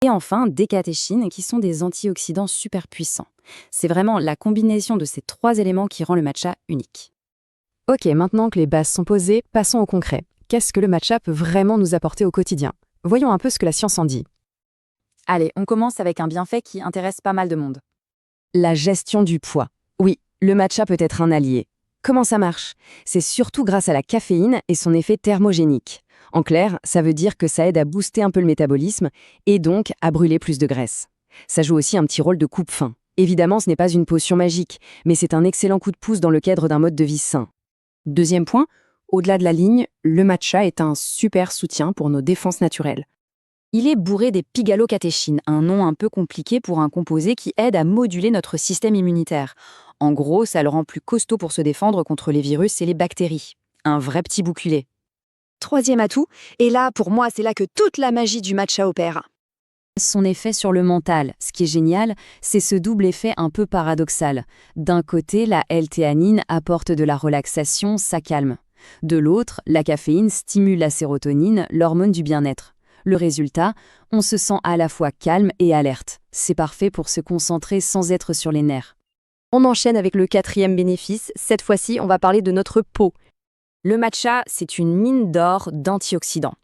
Et enfin, des catéchines qui sont des antioxydants super puissants. C'est vraiment la combinaison de ces 3 éléments qui rend le matcha unique. Ok, maintenant que les bases sont posées, passons au concret. Qu'est-ce que le matcha peut vraiment nous apporter au quotidien? Voyons un peu ce que la science en dit. Allez, on commence avec un bienfait qui intéresse pas mal de monde. La gestion du poids. Oui, le matcha peut être un allié. Comment ça marche? C'est surtout grâce à la caféine et son effet thermogénique. En clair, ça veut dire que ça aide à booster un peu le métabolisme et donc à brûler plus de graisse. Ça joue aussi un petit rôle de coupe-faim. Évidemment, ce n'est pas une potion magique, mais c'est un excellent coup de pouce dans le cadre d'un mode de vie sain. Deuxième point, au-delà de la ligne, le matcha est un super soutien pour nos défenses naturelles. Il est bourré des pigalocatéchines, un nom un peu compliqué pour un composé qui aide à moduler notre système immunitaire. En gros, ça le rend plus costaud pour se défendre contre les virus et les bactéries. Un vrai petit bouclier. Troisième atout, et là, pour moi, c'est là que toute la magie du matcha opère. Son effet sur le mental. Ce qui est génial, c'est ce double effet un peu paradoxal. D'un côté, la L-théanine apporte de la relaxation, ça calme. De l'autre, la caféine stimule la sérotonine, l'hormone du bien-être. Le résultat, on se sent à la fois calme et alerte. C'est parfait pour se concentrer sans être sur les nerfs. On enchaîne avec le 4e bénéfice. Cette fois-ci, on va parler de notre peau. Le matcha, c'est une mine d'or d'antioxydants.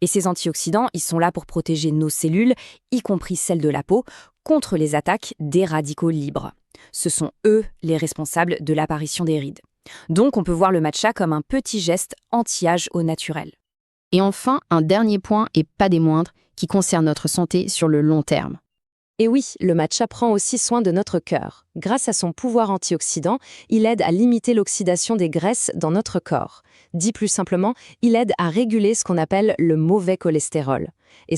Et ces antioxydants, ils sont là pour protéger nos cellules, y compris celles de la peau, contre les attaques des radicaux libres. Ce sont eux les responsables de l'apparition des rides. Donc on peut voir le matcha comme un petit geste anti-âge au naturel. Et enfin, un dernier point, et pas des moindres, qui concerne notre santé sur le long terme. Et oui, le matcha prend aussi soin de notre cœur. Grâce à son pouvoir antioxydant, il aide à limiter l'oxydation des graisses dans notre corps. Dit plus simplement, il aide à réguler ce qu'on appelle le mauvais cholestérol. Et